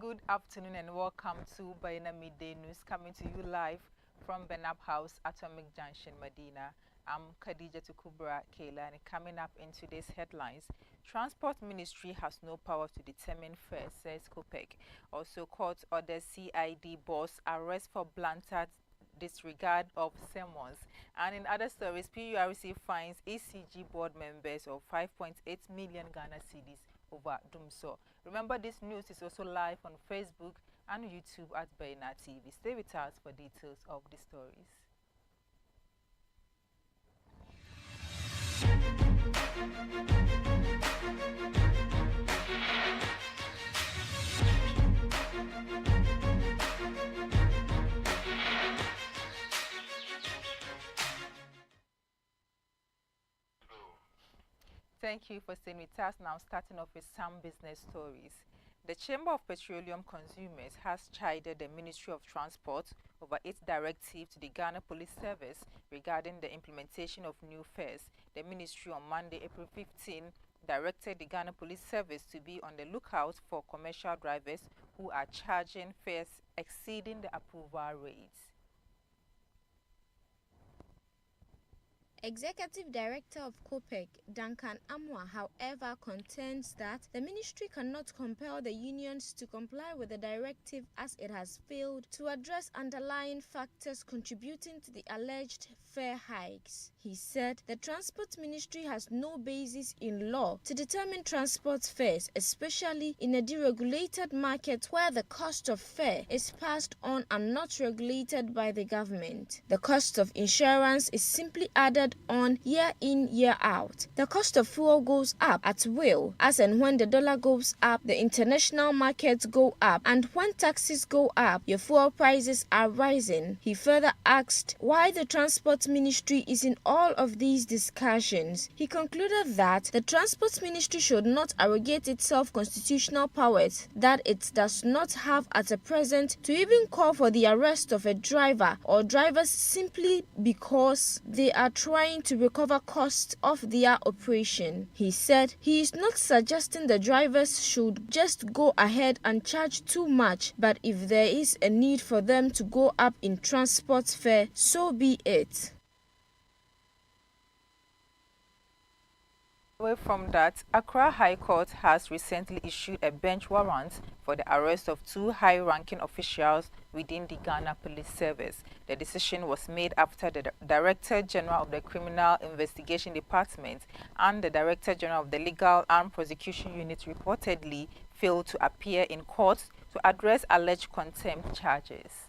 good afternoon and welcome to Baina Midday News, coming to you live from Benab House, Atomic Junction, Medina. I'm Khadija Tukubra Kaila, and coming up in today's headlines, Transport Ministry has no power to determine fares, says COPEC. Also, court orders CID boss arrest for blatant disregard of sermons. And in other stories, PURC fines ECG board members of 5.8 million Ghana cedis over Dumso. Remember, this news is also live on Facebook and YouTube at Baina TV. Stay with us for details of the stories. Thank you for staying with us. Now, starting off with some business stories. The Chamber of Petroleum Consumers has chided the Ministry of Transport over its directive to the Ghana Police Service regarding the implementation of new fares. The ministry on Monday, April 15, directed the Ghana Police Service to be on the lookout for commercial drivers who are charging fares exceeding the approval rates. Executive Director of COPEC, Duncan Amwa, however, contends that the ministry cannot compel the unions to comply with the directive as it has failed to address underlying factors contributing to the alleged fare hikes. He said the Transport Ministry has no basis in law to determine transport fares, especially in a deregulated market where the cost of fare is passed on and not regulated by the government. The cost of insurance is simply added on year in, year out. The cost of fuel goes up at will, as and when the dollar goes up, the international markets go up, and when taxes go up, your fuel prices are rising. He further asked why the Transport Ministry is in all of these discussions. He concluded that the Transport Ministry should not arrogate itself constitutional powers that it does not have at present to even call for the arrest of a driver or drivers simply because they are trying to recover costs of their operation. He said he is not suggesting the drivers should just go ahead and charge too much, but if there is a need for them to go up in transport fare, so be it. Away from that, Accra High Court has recently issued a bench warrant for the arrest of two high-ranking officials within the Ghana Police Service. The decision was made after the Director General of the Criminal Investigation Department and the Director General of the Legal and Prosecution Unit reportedly failed to appear in court to address alleged contempt charges.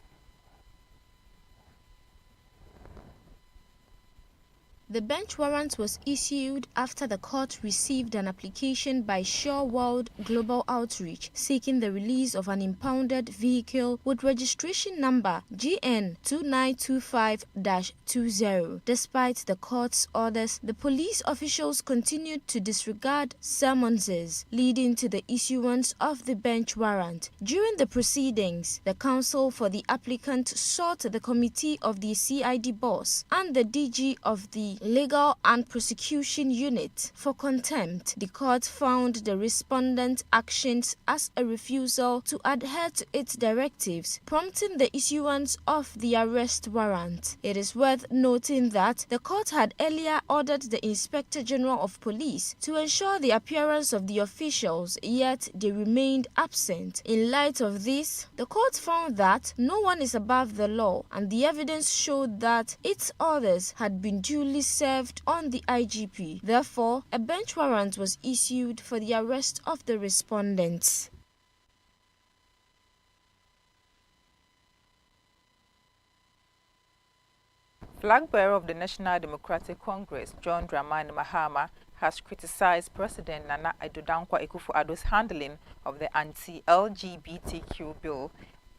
The bench warrant was issued after the court received an application by Sure World Global Outreach seeking the release of an impounded vehicle with registration number GN 2925-20. Despite the court's orders, the police officials continued to disregard summonses, leading to the issuance of the bench warrant. During the proceedings, the counsel for the applicant sought the committee of the CID boss and the DG of the Legal and Prosecution Unit for contempt. The court found the respondent actions as a refusal to adhere to its directives, prompting the issuance of the arrest warrant. It is worth noting that the court had earlier ordered the Inspector General of Police to ensure the appearance of the officials, yet they remained absent. In light of this, the court found that no one is above the law, and the evidence showed that its orders had been duly served on the IGP. Therefore, a bench warrant was issued for the arrest of the respondents. Flag bearer of the National Democratic Congress, John Dramani Mahama, has criticized President Nana Addo Dankwa Akufo-Addo's handling of the anti-LGBTQ bill,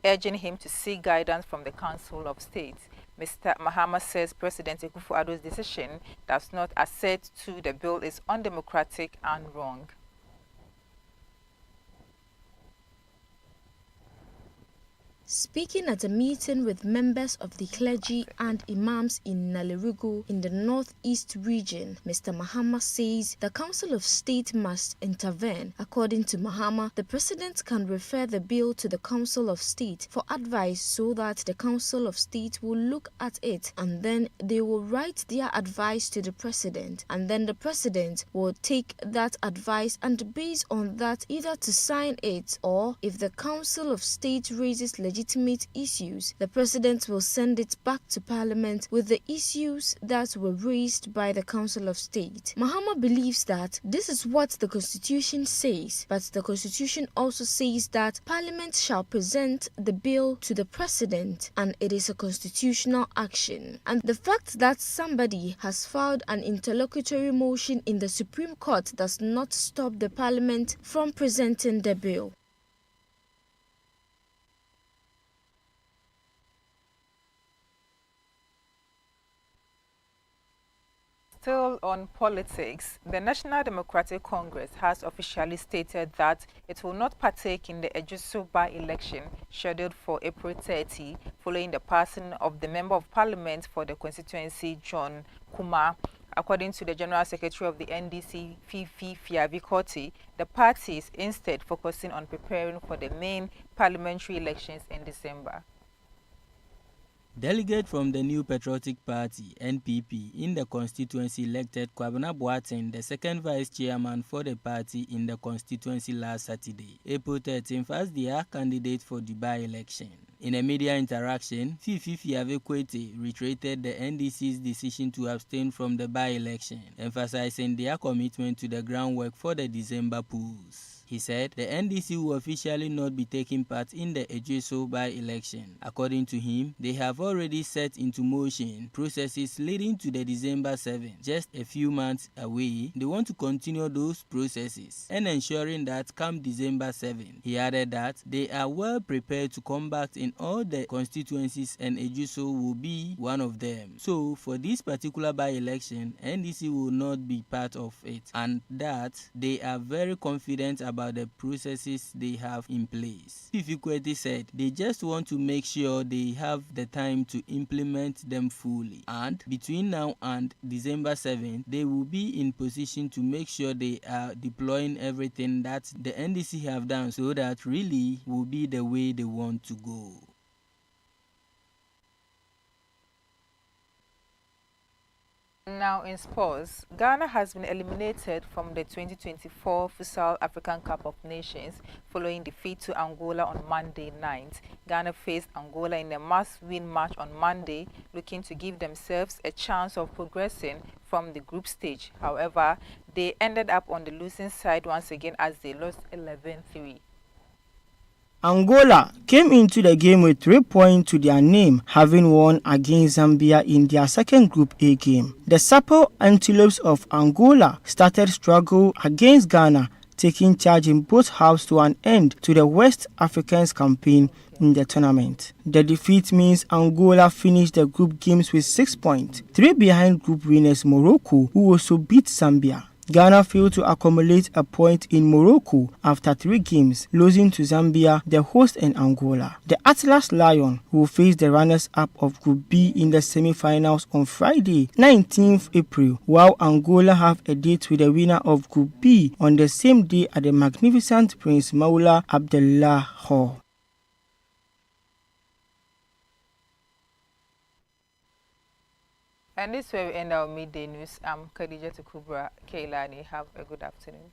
urging him to seek guidance from the Council of State. Mr. Mahama says President Akufo-Addo's decision does not assert to the bill is undemocratic and wrong. Speaking at a meeting with members of the clergy and imams in Nalerugu in the northeast region, Mr. Mahama says the Council of State must intervene. According to Mahama, the President can refer the bill to the Council of State for advice so that the Council of State will look at it and then they will write their advice to the President, and then the President will take that advice and based on that either to sign it, or if the Council of State raises legitimate issues, the President will send it back to Parliament with the issues that were raised by the Council of State. Mahama believes that this is what the Constitution says, but the Constitution also says that Parliament shall present the bill to the President and it is a constitutional action. And the fact that somebody has filed an interlocutory motion in the Supreme Court does not stop the Parliament from presenting the bill. Still on politics, the National Democratic Congress has officially stated that it will not partake in the Ejusu by-election scheduled for April 30 following the passing of the Member of Parliament for the constituency, John Kumah. According to the General Secretary of the NDC, Fifi Fiavikoti, the party is instead focusing on preparing for the main parliamentary elections in December. Delegate from the New Patriotic Party, NPP, in the constituency elected Kwabena Boateng, the second vice chairman for the party in the constituency last Saturday, April 13, as their candidate for the by-election. In a media interaction, Fifi Fiavikoti reiterated the NDC's decision to abstain from the by-election, emphasizing their commitment to the groundwork for the December polls. He said the NDC will officially not be taking part in the Ejusu by-election. According to him, they have already set into motion processes leading to the December 7, just a few months away. They want to continue those processes and ensuring that come December 7. He added that they are well prepared to combat in all the constituencies and Ejusu will be one of them. So for this particular by-election, NDC will not be part of it and that they are very confident about the processes they have in place. Fifi Kweti said they just want to make sure they have the time to implement them fully, and between now and December 7th, they will be in position to make sure they are deploying everything that the NDC have done so that really will be the way they want to go. Now in sports, Ghana has been eliminated from the 2024 Futsal African Cup of Nations following defeat to Angola on Monday night. Ghana faced Angola in a must-win match on Monday, looking to give themselves a chance of progressing from the group stage. However, they ended up on the losing side once again as they lost 11-3. Angola came into the game with 3 points to their name, having won against Zambia in their second Group A game. The Sapo Antelopes of Angola started struggle against Ghana, taking charge in both halves to an end to the West Africans campaign in the tournament. The defeat means Angola finished the group games with 6 points, 3 behind group winners Morocco, who also beat Zambia. Ghana failed to accumulate a point in Morocco after 3 games, losing to Zambia, the host, and Angola. The Atlas Lion will face the runners-up of Group B in the semi-finals on Friday, 19th April, while Angola have a date with the winner of Group B on the same day at the magnificent Prince Maula Abdullah Hall. And this is where we end our midday news. I'm Khadija Kubra Keilani. Have a good afternoon.